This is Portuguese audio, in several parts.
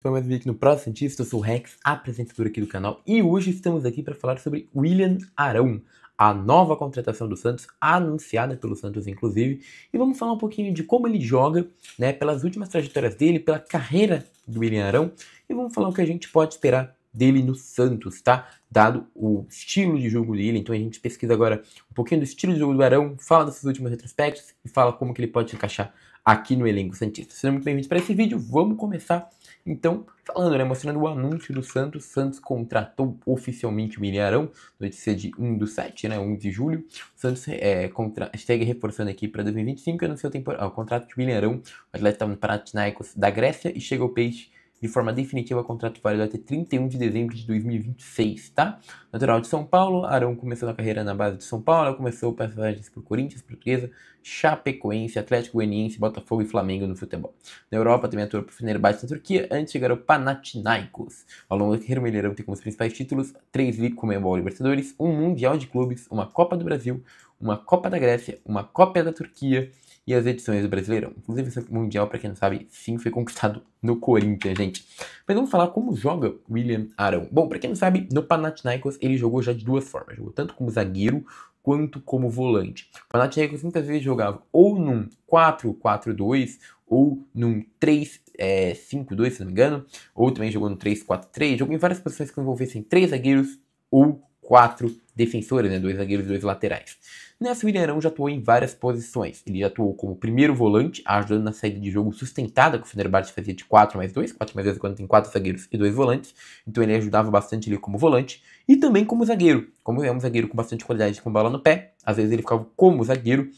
Foi mais um vídeo aqui no Pro Santista, eu sou o Rex, apresentador aqui do canal, e hoje estamos aqui para falar sobre William Arão, a nova contratação do Santos, anunciada pelo Santos inclusive, e vamos falar um pouquinho de como ele joga, né, pelas últimas trajetórias dele, pela carreira do William Arão, e vamos falar o que a gente pode esperar dele no Santos, tá? Dado o estilo de jogo dele, então a gente pesquisa agora um pouquinho do estilo de jogo do Arão, fala desses últimos retrospectos e fala como que ele pode se encaixar aqui no elenco santista. Sejam muito bem-vindos para esse vídeo, vamos começar então falando, né, mostrando o anúncio do Santos. Santos contratou oficialmente o William Arão, vai ser de 1/7, né, 1 de julho. O Santos segue reforçando aqui para 2025, anunciou o contrato de William Arão, o atleta estava no Panathinaikos da Grécia e chega ao Peixe de forma definitiva. O contrato válido até 31 de dezembro de 2026, tá? Natural de São Paulo, Arão começou a carreira na base de São Paulo, começou passagens por Corinthians, Portuguesa, Chapecoense, Atlético Goianiense, Botafogo e Flamengo no futebol. Na Europa também atuou por Fenerbahçe na Turquia, antes de chegar ao Panathinaikos. Ao longo da carreira, o Arão tem como os principais títulos 3 Comebol Libertadores, um Mundial de Clubes, uma Copa do Brasil, uma Copa da Grécia, uma Copa da Turquia e as edições do Brasileirão. Inclusive, esse Mundial, para quem não sabe, sim, foi conquistado no Corinthians, gente. Mas vamos falar como joga William Arão. Bom, para quem não sabe, no Panathinaikos ele jogou já de duas formas. Jogou tanto como zagueiro quanto como volante. O Panathinaikos muitas vezes jogava ou num 4-4-2 ou num 3-5-2, se não me engano, ou também jogou no 3-4-3. Jogou em várias posições que envolvessem 3 zagueiros ou 4 defensores, né, 2 zagueiros e 2 laterais. Nessa, o William Arão já atuou em várias posições. Ele já atuou como primeiro volante, ajudando na saída de jogo sustentada, que o Fenerbahçe fazia de 4+2. 4+2 é quando tem 4 zagueiros e 2 volantes. Então ele ajudava bastante ali como volante. E também como zagueiro. Como é um zagueiro com bastante qualidade com bola no pé, às vezes ele ficava como zagueiro,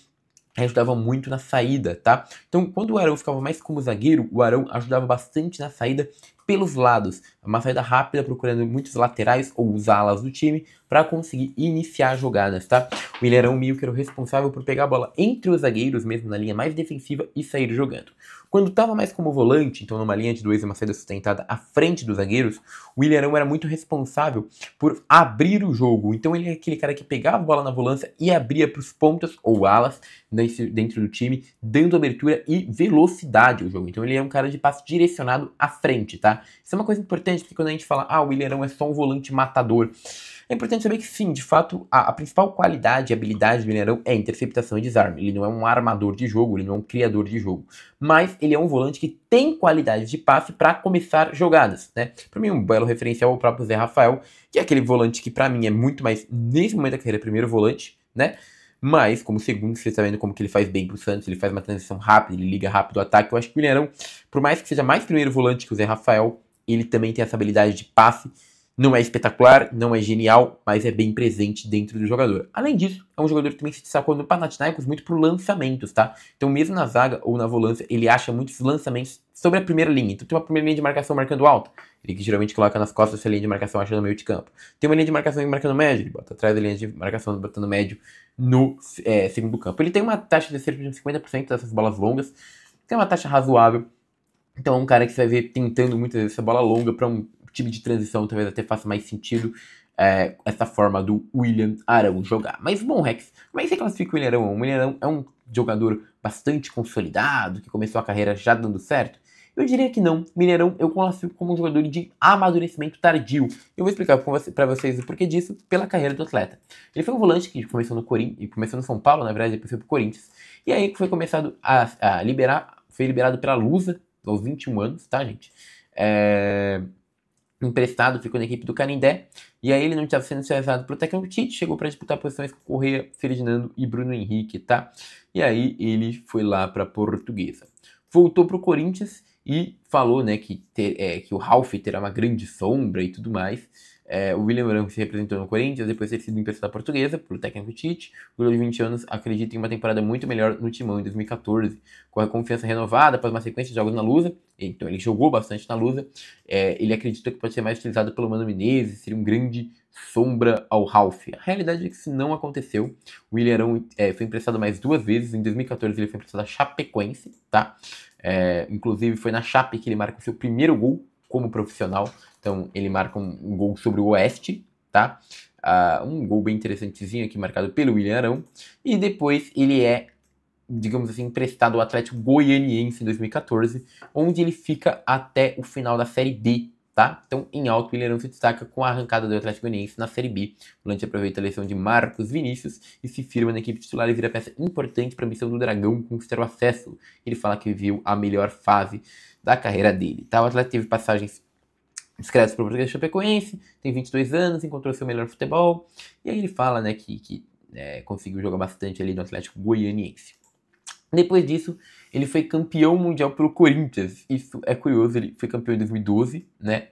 ajudava muito na saída, tá? Então, quando o Arão ficava mais como zagueiro, o Arão ajudava bastante na saída pelos lados. Uma saída rápida, procurando muitos laterais ou os alas do time para conseguir iniciar jogadas, tá? O William Arão meio que era o responsável por pegar a bola entre os zagueiros, mesmo na linha mais defensiva, e sair jogando. Quando estava mais como volante, então numa linha de 2 e uma saída sustentada à frente dos zagueiros, o William Arão era muito responsável por abrir o jogo. Então ele é aquele cara que pegava a bola na volância e abria para os pontas ou alas dentro do time, dando abertura e velocidade ao jogo. Então ele é um cara de passe direcionado à frente, tá? Isso é uma coisa importante, porque quando a gente fala, o William Arão é só um volante matador, é importante saber que sim, de fato, a principal qualidade e habilidade do William Arão é interceptação e desarme. Ele não é um armador de jogo, ele não é um criador de jogo. Mas ele é um volante que tem qualidade de passe para começar jogadas, né? Para mim, um belo referencial é o próprio Zé Rafael, que é aquele volante que para mim é muito mais, nesse momento da carreira, primeiro volante, né? Mas, como segundo, você está vendo como que ele faz bem pro Santos, ele faz uma transição rápida, ele liga rápido o ataque. Eu acho que o William Arão, por mais que seja mais primeiro volante que o Zé Rafael, ele também tem essa habilidade de passe. Não é espetacular, não é genial, mas é bem presente dentro do jogador. Além disso, é um jogador que também se destacou no Panathinaikos muito por lançamentos, tá? Então, mesmo na zaga ou na volância, ele acha muitos lançamentos sobre a primeira linha. Então, tem uma primeira linha de marcação marcando alto, ele que geralmente coloca nas costas essa linha de marcação achando no meio de campo. Tem uma linha de marcação marcando médio, ele bota atrás da linha de marcação botando médio no segundo campo. Ele tem uma taxa de acerto de 50% dessas bolas longas, tem uma taxa razoável. Então, é um cara que você vai ver tentando muitas vezes essa bola longa para um time de transição, talvez até faça mais sentido essa forma do William Arão jogar. Mas, bom, Rex, como é que você classifica o William Arão? O William Arão é um jogador bastante consolidado, que começou a carreira já dando certo? Eu diria que não. O William Arão eu classifico como um jogador de amadurecimento tardio. Eu vou explicar para vocês o porquê disso pela carreira do atleta. Ele foi um volante que começou no Corinthians, começou no São Paulo, na verdade, depois foi pro Corinthians. E aí foi começado foi liberado pela Lusa aos 21 anos, tá, gente? Emprestado, ficou na equipe do Canindé, e aí ele não estava sendo selecionado pro técnico Tite, chegou para disputar posições com Correa, Ferdinando e Bruno Henrique, tá? E aí ele foi lá para Portuguesa. Voltou pro Corinthians e falou, né, que o Ralf terá uma grande sombra e tudo mais. O William Arão se representou no Corinthians, depois de ter sido emprestado à Portuguesa, pelo técnico Tite. O goleiro de 20 anos acredita em uma temporada muito melhor no Timão em 2014, com a confiança renovada após uma sequência de jogos na Lusa. Então ele jogou bastante na Lusa. Ele acredita que pode ser mais utilizado pelo Mano Menezes, seria um grande sombra ao Ralf. A realidade é que isso não aconteceu. O William Arão foi emprestado mais 2 vezes. Em 2014 ele foi emprestado à Chapecoense, tá? Inclusive foi na Chape que ele marca o seu primeiro gol como profissional. Então ele marca um gol sobre o Oeste, tá? Um gol bem interessantezinho aqui marcado pelo William Arão. E depois ele é digamos assim, emprestado ao Atlético Goianiense em 2014, onde ele fica até o final da Série B, tá? Então, em alto, o Ilharão se destaca com a arrancada do Atlético Goianiense na Série B. O volante aproveita a lesão de Marcos Vinícius e se firma na equipe titular e vira peça importante para a missão do Dragão conquistar o acesso. Ele fala que viveu a melhor fase da carreira dele, tá? O atleta teve passagens discretas para o Português Chapecoense, tem 22 anos, encontrou seu melhor futebol, e aí ele fala, né, que conseguiu jogar bastante ali no Atlético Goianiense. Depois disso, ele foi campeão mundial pelo Corinthians. Isso é curioso, ele foi campeão em 2012, né?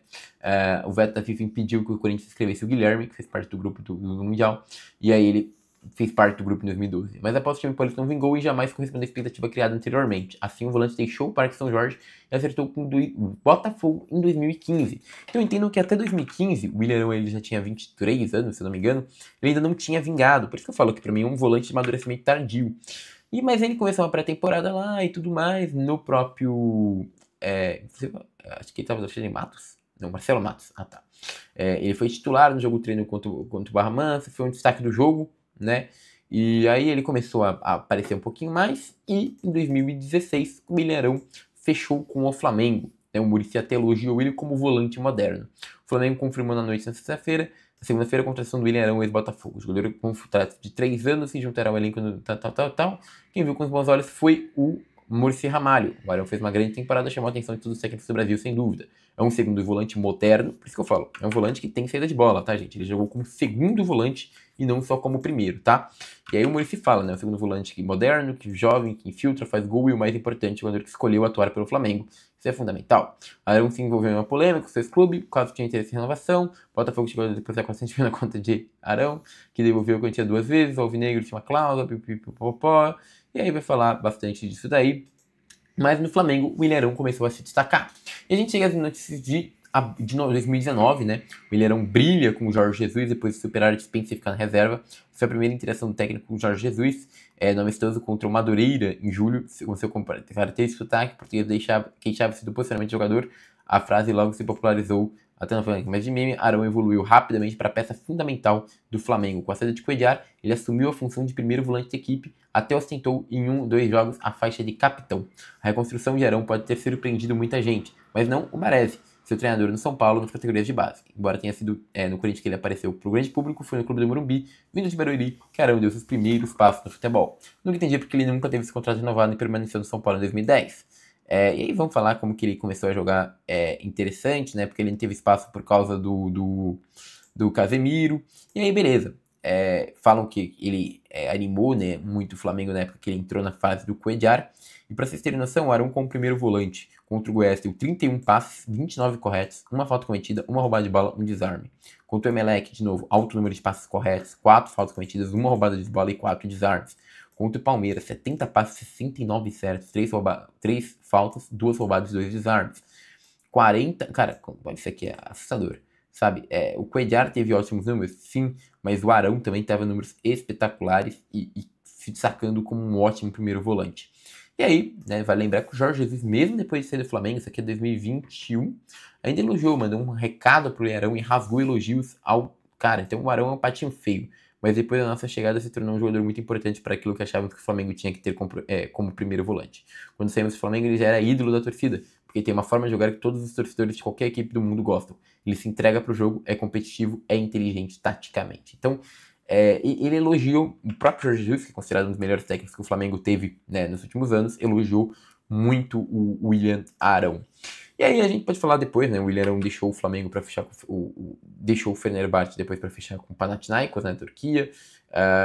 O veto da FIFA impediu que o Corinthians escrevesse o Guilherme, que fez parte do grupo do Mundial, e aí ele fez parte do grupo em 2012. Mas após o time paulista não vingou e jamais correspondeu à expectativa criada anteriormente. Assim, o volante deixou o Parque São Jorge e acertou com o Botafogo em 2015. Então, entendo que até 2015, o Ilharão ele já tinha 23 anos, se eu não me engano, ele ainda não tinha vingado. Por isso que eu falo que para mim é um volante de amadurecimento tardio. Mas ele começou uma pré-temporada lá e tudo mais, no próprio... acho que ele estava no Matos. Não, Marcelo Matos. Ah, tá. Ele foi titular no jogo treino contra o Barra Mansa, foi um destaque do jogo, né? E aí ele começou a aparecer um pouquinho mais, e em 2016 o Ilharão fechou com o Flamengo. O Muricy até elogiou ele como volante moderno. O Flamengo confirmou na noite na sexta-feira. Na segunda-feira, a contratação do Ilharão ex-Botafogo. O jogador com contrato de 3 anos se juntará ao elenco no tal. Quem viu com os bons olhos foi o Muricy Ramalho. O Arão fez uma grande temporada, chamou a atenção de todos os técnicos do Brasil, sem dúvida. É um segundo volante moderno, por isso que eu falo. É um volante que tem saída de bola, tá, gente? Ele jogou como segundo volante e não só como primeiro, tá? E aí o Muricy fala, né? O segundo volante que moderno, que jovem, que infiltra, faz gol e o mais importante, o jogador que escolheu atuar pelo Flamengo. Isso é fundamental. Arão se envolveu em uma polêmica com o seu clube, caso tinha interesse em renovação. Botafogo chegou a depositar 400 mil na conta de Arão, que devolveu a quantia 2 vezes. O Alvinegro tinha uma cláusula, pipipipopó. E aí vai falar bastante disso daí. Mas no Flamengo, o Ilharão começou a se destacar. E a gente chega às notícias de 2019, né? O Ilharão brilha com o Jorge Jesus depois de superar a dispensa e ficar na reserva. Foi a primeira interação do técnico com o Jorge Jesus, no amistoso contra o Madureira, em julho, com seu característico sotaque, porque queixava-se do posicionamento do jogador. A frase logo se popularizou até no Flamengo. Mas de meme, Arão evoluiu rapidamente para a peça fundamental do Flamengo. Com a saída de Cuéllar, ele assumiu a função de primeiro volante da equipe, até ostentou em 2 jogos a faixa de capitão. A reconstrução de Arão pode ter surpreendido muita gente, mas não o Baresi, seu treinador no São Paulo nas categorias de base. Embora tenha sido no Corinthians que ele apareceu para o grande público, foi no clube do Morumbi, vindo de Barueri, que Arão deu seus primeiros passos no futebol. Nunca entendi porque ele nunca teve esse contrato renovado e permaneceu no São Paulo em 2010. E aí vamos falar como que ele começou a jogar interessante, né? Porque ele não teve espaço por causa do Casemiro. E aí, beleza. Falam que ele animou, né, muito o Flamengo na época que ele entrou na fase do Cuéllar. E para vocês terem noção, o Arão como primeiro volante contra o Goiás deu 31 passes, 29 corretos, uma falta cometida, uma roubada de bola, um desarme. Contra o Emelec, de novo, alto número de passes corretos, 4 faltas cometidas, uma roubada de bola e 4 desarmes. Contra o Palmeiras, 70 passes, 69 certos, 3 faltas, 2 roubadas e 2 desarmes. 40... Cara, isso aqui é assustador, sabe? O Cuéllar teve ótimos números, sim, mas o Arão também teve números espetaculares e se destacando como um ótimo primeiro volante. E aí, né, vale lembrar que o Jorge Jesus, mesmo depois de sair do Flamengo, isso aqui é 2021, ainda elogiou, mandou um recado pro Arão e rasgou elogios ao cara. Então o Arão é um patinho feio. Mas depois da nossa chegada se tornou um jogador muito importante para aquilo que achávamos que o Flamengo tinha que ter como primeiro volante. Quando saímos do Flamengo, ele já era ídolo da torcida, porque tem uma forma de jogar que todos os torcedores de qualquer equipe do mundo gostam. Ele se entrega para o jogo, é competitivo, é inteligente taticamente. Então, ele elogiou o próprio Jorge Jesus, que é considerado um dos melhores técnicos que o Flamengo teve, né, nos últimos anos, elogiou muito o William Arão. E aí a gente pode falar depois, né? O Ilharão deixou o Flamengo para fechar deixou o Fenerbahçe depois para fechar com o Panathinaikos na Turquia.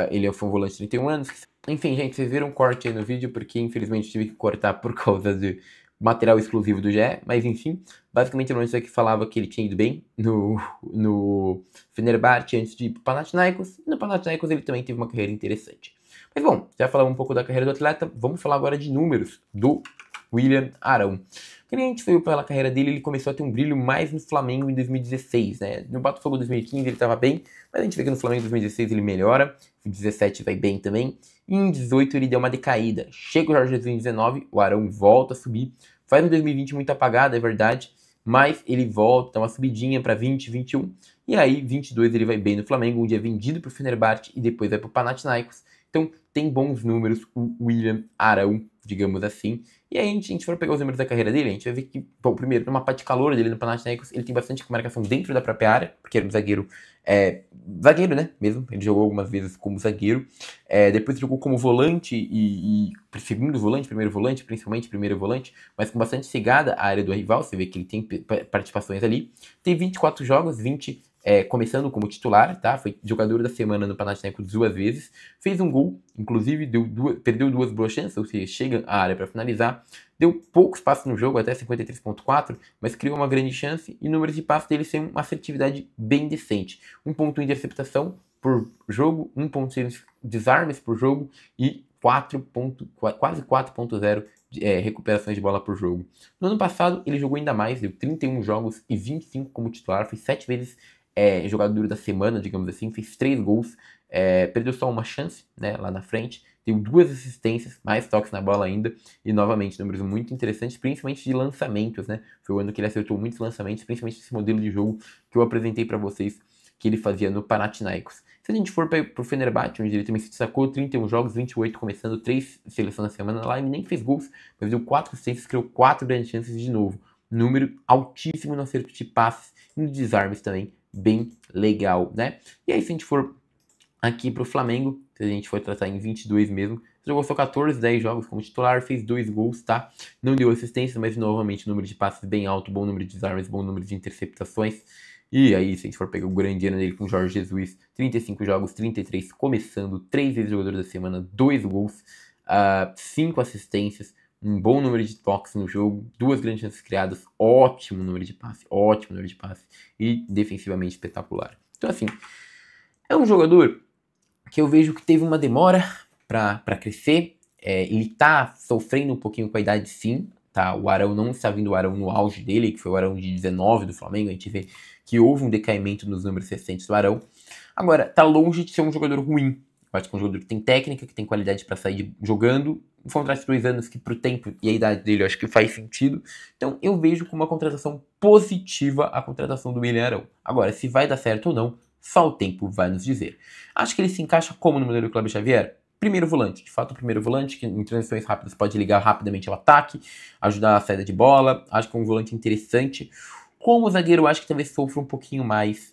Ele foi um volante de 31 anos. Enfim, gente, vocês viram um corte aí no vídeo porque infelizmente tive que cortar por causa de material exclusivo do GE, mas enfim, basicamente a notícia que falava que ele tinha ido bem no Fenerbahçe antes de ir pro Panathinaikos. No Panathinaikos ele também teve uma carreira interessante. Mas bom, já falamos um pouco da carreira do atleta, vamos falar agora de números do William Arão. Quando a gente foi pela carreira dele, ele começou a ter um brilho mais no Flamengo em 2016, né? No Botafogo 2015 ele estava bem, mas a gente vê que no Flamengo em 2016 ele melhora, em 2017 vai bem também, e em 2018 ele deu uma decaída. Chega o Jorge Jesus em 2019, o Arão volta a subir, faz um 2020 muito apagado, é verdade, mas ele volta, dá uma subidinha para 20, 21, e aí 22 ele vai bem no Flamengo, um dia vendido para o Fenerbahçe e depois vai para o Panathinaikos. Então tem bons números o Willian Arão, digamos assim. E aí, a gente for pegar os números da carreira dele, a gente vai ver que, bom, primeiro, no mapa de calor dele no Panathinaikos, ele tem bastante marcação dentro da própria área, porque era um zagueiro, zagueiro, né, mesmo, ele jogou algumas vezes como zagueiro, depois jogou como volante e segundo volante, primeiro volante, principalmente primeiro volante, mas com bastante chegada à área do rival, você vê que ele tem participações ali, tem 24 jogos, 20 começando como titular, tá? Foi jogador da semana no Panathinaikos 2 vezes, fez um gol, inclusive perdeu 2 boas chances, ou seja, chega à área para finalizar, deu poucos passos no jogo, até 53.4, mas criou uma grande chance e números de passos dele sem uma assertividade bem decente. 1.1 interceptação por jogo, 1.6 desarmes por jogo e quase 4.0 recuperações de bola por jogo. No ano passado, ele jogou ainda mais, deu 31 jogos e 25 como titular, fez 7 vezes jogador da semana, digamos assim, fez 3 gols, perdeu só uma chance, né, lá na frente, deu 2 assistências, mais toques na bola ainda, e novamente, números muito interessantes, principalmente de lançamentos, né, foi o ano que ele acertou muitos lançamentos, principalmente esse modelo de jogo que eu apresentei para vocês, que ele fazia no Panathinaikos. Se a gente for para o Fenerbahçe, onde ele também se destacou, 31 jogos, 28 começando, 3 seleções na semana, lá ele nem fez gols, mas deu 4 assistências, criou 4 grandes chances de novo, número altíssimo no acerto de passes e no desarmes também, bem legal, né? E aí, se a gente for aqui pro Flamengo, se a gente for tratar em 22 mesmo, jogou só 14, 10 jogos como titular, fez 2 gols, tá? Não deu assistência, mas novamente número de passes bem alto, bom número de desarmes, bom número de interceptações. E aí, se a gente for pegar o grande ano dele com o Jorge Jesus, 35 jogos, 33 começando, 3 vezes jogador da semana, 2 gols, 5 assistências, um bom número de toques no jogo, 2 grandes chances criadas, ótimo número de passe e defensivamente espetacular. Então assim, é um jogador que eu vejo que teve uma demora para crescer, ele tá sofrendo um pouquinho com a idade sim, tá? O Arão não está vindo o Arão no auge dele, que foi o Arão de 19 do Flamengo, a gente vê que houve um decaimento nos números recentes do Arão. Agora, tá longe de ser um jogador ruim, eu acho que é um jogador que tem técnica, que tem qualidade para sair jogando. Um contrato de 2 anos que pro tempo e a idade dele eu acho que faz sentido. Então eu vejo como uma contratação positiva a contratação do Willian Arão. Agora, se vai dar certo ou não, só o tempo vai nos dizer. Acho que ele se encaixa como no modelo do Cláudio Xavier? Primeiro volante, de fato o primeiro volante, que em transições rápidas pode ligar rapidamente ao ataque, ajudar a saída de bola. Acho que é um volante interessante. Como zagueiro, acho que talvez sofra um pouquinho mais.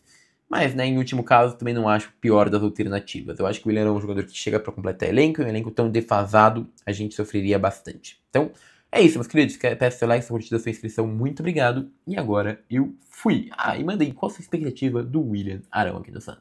Mas, né, em último caso, também não acho o pior das alternativas. Eu acho que o Willian é um jogador que chega para completar elenco, e um elenco tão defasado, a gente sofreria bastante. Então, é isso, meus queridos. Peço seu like, sua curtida, sua inscrição. Muito obrigado. E agora eu fui. E manda aí, qual a sua expectativa do Willian Arão aqui do Santos?